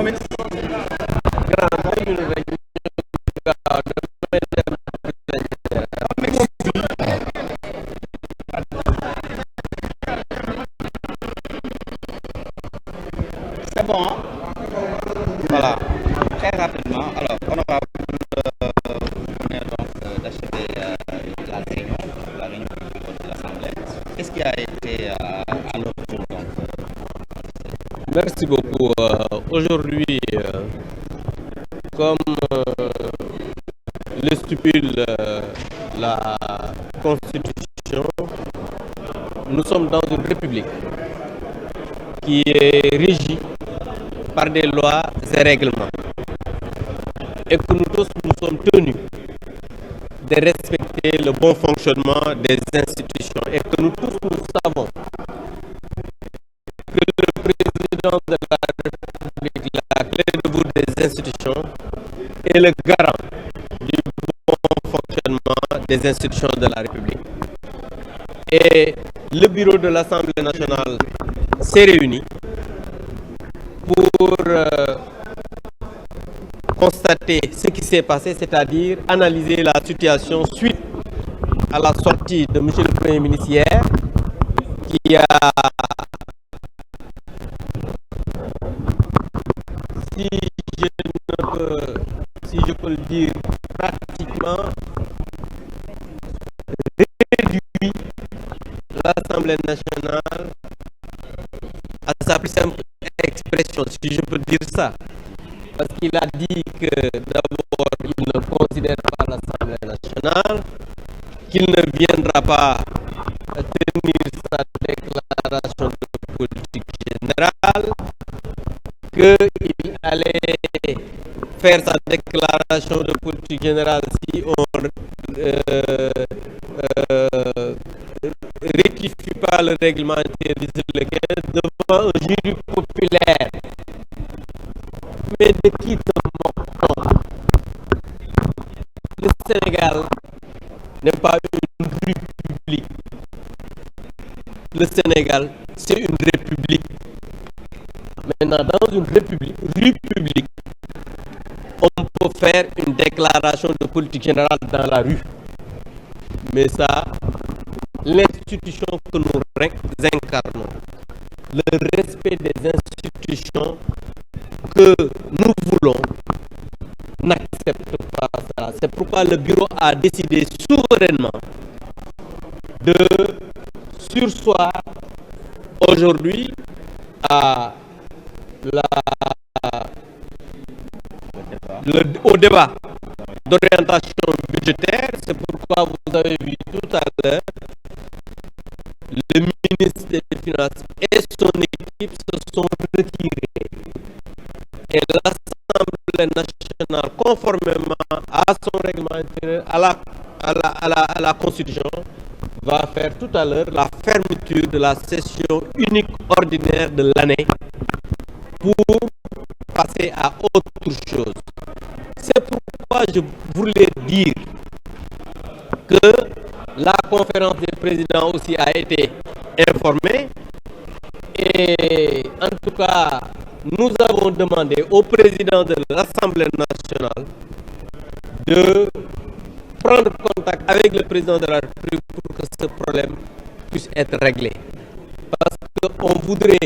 C'est bon, hein? Voilà, très rapidement. Alors, honorable, vous venez donc d'achever la réunion du bureau de l'Assemblée. Qu'est-ce qui a été à l'ordre du jour? Merci beaucoup. Aujourd'hui, comme le stipule la Constitution, nous sommes dans une république qui est régie par des lois et règlements et que nous tous nous sommes tenus de respecter le bon fonctionnement des institutions et que nous tous nous savons que le président de la République, la clé de voûte des institutions, est le garant du bon fonctionnement des institutions de la République. Et le bureau de l'Assemblée nationale s'est réuni pour constater ce qui s'est passé, c'est-à-dire analyser la situation suite à la sortie de M. le Premier ministre hier, qui a, si je peux le dire, pratiquement réduit l'Assemblée nationale à sa plus simple expression, si je peux dire ça. Parce qu'il a dit que d'abord, il ne considère pas l'Assemblée nationale, qu'il ne viendra pas tenir sa déclaration de politique générale, qu'il allait faire sa déclaration de politique générale si on rectifie pas le règlement intérieur le 15 devant un jury populaire. Mais de qui se moque-t-on? Le Sénégal n'est pas une république. Le Sénégal, c'est une république. Maintenant, dans une république, on peut faire une déclaration de politique générale dans la rue. Mais ça, l'institution que nous incarnons, le respect des institutions que nous voulons, n'accepte pas ça. C'est pourquoi le bureau a décidé souverainement de surseoir aujourd'hui au débat d'orientation budgétaire. C'est pourquoi vous avez vu tout à l'heure le ministre des Finances et son équipe se sont retirés. Et l'Assemblée nationale, conformément à son règlement intérieur, à la Constitution, va faire tout à l'heure la fermeture de la session unique ordinaire de l'année pour passer à autre chose. C'est pourquoi je voulais dire que la conférence des présidents aussi a été informée et en tout cas nous avons demandé au président de l'Assemblée nationale de prendre contact avec le président de la République pour que ce problème puisse être réglé. Parce qu'on voudrait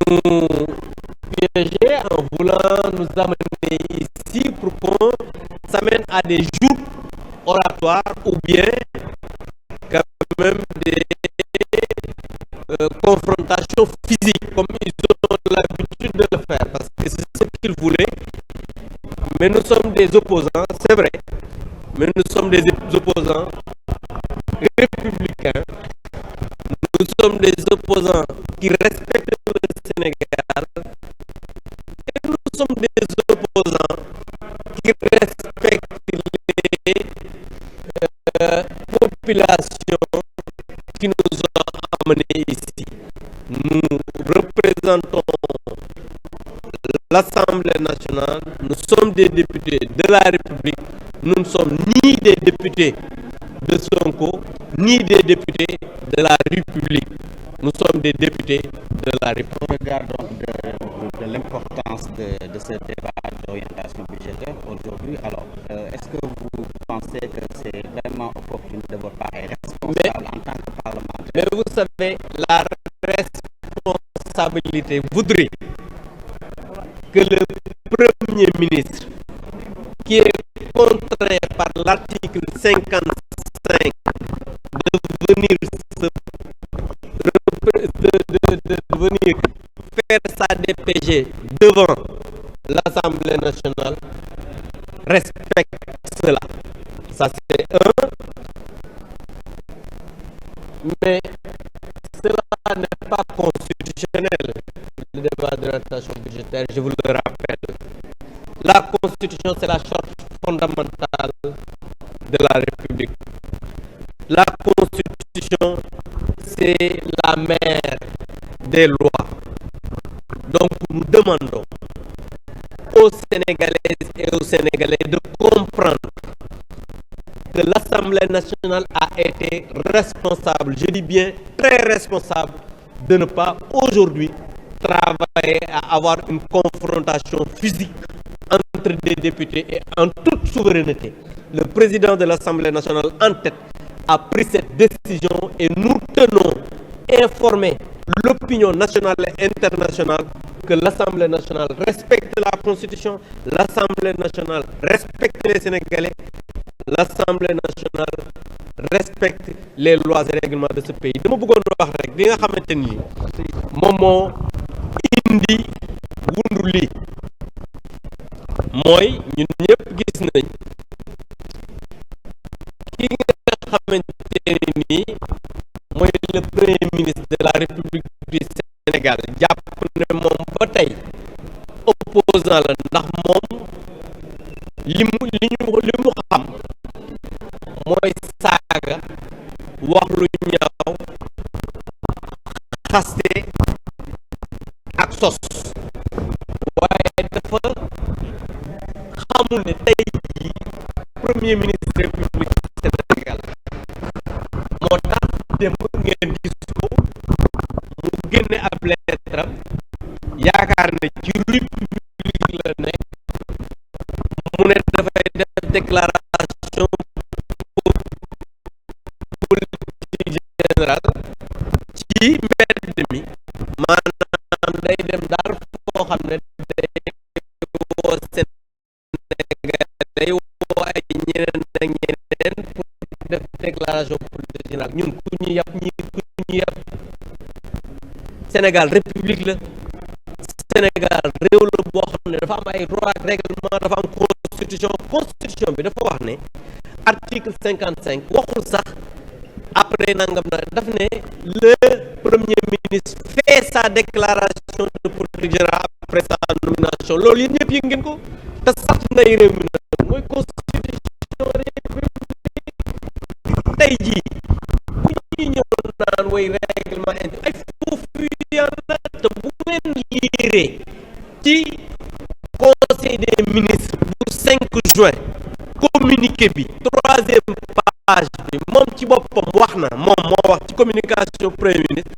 nous piéger en voulant nous amener ici pour qu'on s'amène à des joutes oratoires ou bien quand même des confrontations physiques comme ils ont l'habitude de le faire parce que c'est ce qu'ils voulaient. Mais nous sommes des opposants, c'est vrai, mais nous sommes des opposants républicains. Nous sommes des opposants qui respectent le Sénégal et nous sommes des opposants qui respectent les populations qui nous ont amenés ici. Nous représentons l'Assemblée nationale, nous sommes des députés de la République, nous ne sommes ni des députés de Sonko, ni des députés de la République. Nous sommes des députés de la République. Au regard donc de l'importance de ce débat d'orientation budgétaire aujourd'hui. Alors, est-ce que vous pensez que c'est vraiment opportun de votre part et responsable en tant que parlementaire? Mais vous savez, la responsabilité voudrait que le Premier ministre, qui est contraint par l'article 55 de venir venir faire sa DPG devant l'Assemblée nationale, respecte cela. Ça c'est un. Mais cela n'est pas constitutionnel, le débat d'orientation budgétaire, je vous le rappelle. La Constitution, c'est la charte fondamentale de la République. La Constitution, c'est la mère des lois. Donc, nous demandons aux Sénégalaises et aux Sénégalais de comprendre que l'Assemblée nationale a été responsable, je dis bien très responsable, de ne pas aujourd'hui travailler à avoir une confrontation physique entre des députés et en toute souveraineté. Le président de l'Assemblée nationale en tête a pris cette décision et nous tenons informer l'opinion nationale et internationale que l'Assemblée nationale respecte la Constitution, l'Assemblée nationale respecte les Sénégalais, l'Assemblée nationale respecte les lois et règlements de ce pays. dama bëggoon wax rek li nga xamante ni moom moo indi wundu li mooy ñun ñëpp gis nañ ki nga xamante ni mooy le premier ministre de la République du Sénégal jàpp ne moom ba tey opposant la ndax moom li mu xam mooy saaga wax lu ñaaw xaste ak sos waaye dafa xamul ne tey jii premier ministre république Sénégal moo tax démb ngeen gis ko mu génne ab lettre yaakaar ne ci république la nekk mu ne dafay def déclaration politique générale ci mbedd mi maanaam day dem daal foo xam ne day woo Sénégal day woo ay ñeneen ak ñeneen pour def déclaration politique générale ñun ku ñu yàpp Sénégal république la Sénégal réew la boo xam ne dafa am ay droit ak règlement dafa am constitution bi dafa wax ne article 55 waxul sax après nangam na daf ne le premier ministre fait sa déclaration de politique générale après sa nomination loolu yéen ñëpp yëg ngeen ko te sax nday réew mi nag mooy constitution république tey jii bu ñuy ñëw naan way règlement intérieur ay foofu yàlla te bu ngeen liiree ci conseil des ministres bu 5 juin communiqué bi 3e page bi moom ci boppam wax na moom moo wax ci communication premier ministre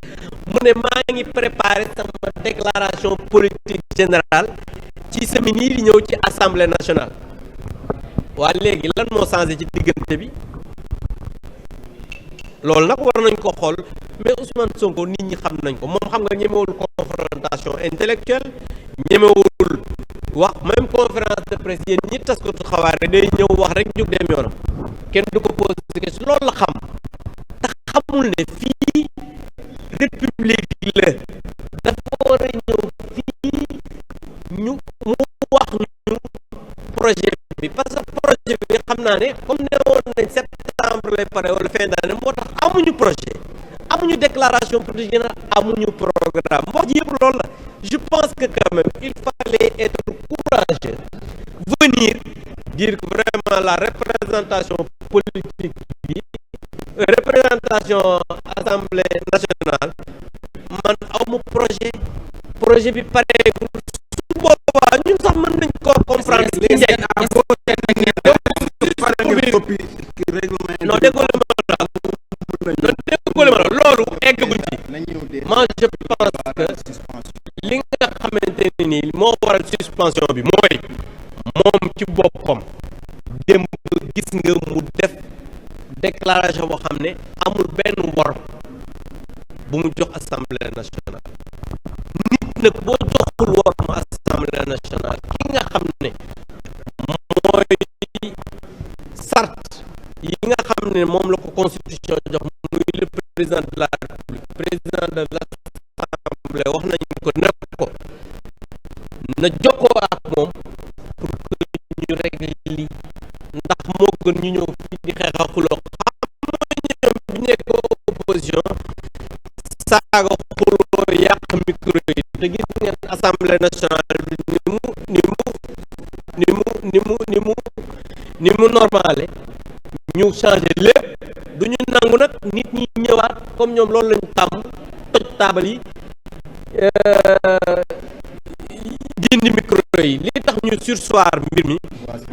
mu ne maa ngi préparé sama déclaration politique générale ci semaine yi di ñëw ci assemblée nationale waa léegi lan moo changé ci diggante bi loolu nag war nañ ko xool mais Ousmane Sonko nit ñi xam nañ ko moom xam nga ñemewul confrontation intellectuelle ñemewul wax même conférence de presse yéen ñi tas ko xawaare day ñëw wax rek jóg dem yoonam kenn du ko posé question loolu la xam te xamul ne fii république la dafa war a ñëw fii ñu mu wax ñu projet bi parce que projet bi xam naa ne comme ne woon nañ septembre lay pare wala fin d'année moo tax amuñu projet amuñu déclaration politique générale amuñu programme wax ji yëpp loolu la je pense que quand même il fallait être courageux venir dire que vraiment la représentation politique bi représentation assemblée nationale man awma projet bi pareegul su boobaa ñun sax mën nañ koo comprendre ci njëkk non déggoo ma loolu eggaguñ ci moi je pense que li nga xamante ni nii moo waral suspension bi mooy moom ci boppam démb gis nga mu def déclaration boo xam ne amul benn wor bu mu jox assemblée nationale nit nag boo joxul wor mu assemblée nationale ki nga xam ne mooy sart yi nga xam ne moom la ko constitution jox muy le président de la république président de l'assemblée wax nañu ko nekk ko na jokkoo ak moom pour que ñu régler li ndax moo gën ñu ñëw fi di xeex a xuloo xam nga ñoom bi nekk opposition saaga xuloo yàq micro yi te gis ngeen assemblée nationale bi ni mu normale ñu changé lépp du ñu nangu nag nit ñi ñëwaat comme ñoom loolu lañu tàmm toj taabal yi dindi micro yi li tax ñu surseoir mbir mi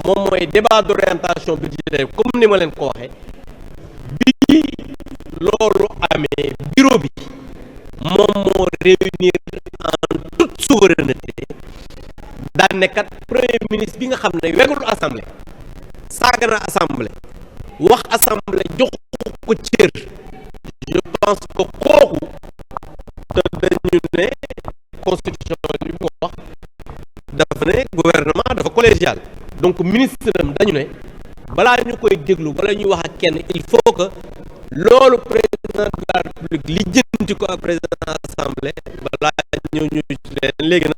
moom mooy débat d'orientation budgétaire comme ni ma leen ko waxee bi loolu amee bureau bi moom moo réunir en toute souveraineté daan ne kat premier ministre bi nga xam ne wegul assemblée saaga na assemblée wax assemblée jox ko cër je pense que kooku te dañu ne constitution li mu wax dafa ne gouvernement dafa collégial donc ministre am dañu ne balaa ñu koy déglu bala ñuy wax ak kenn il faut que loolu président de la république li jënti ko ak président assemblée balaa ñëw ñu leen léegi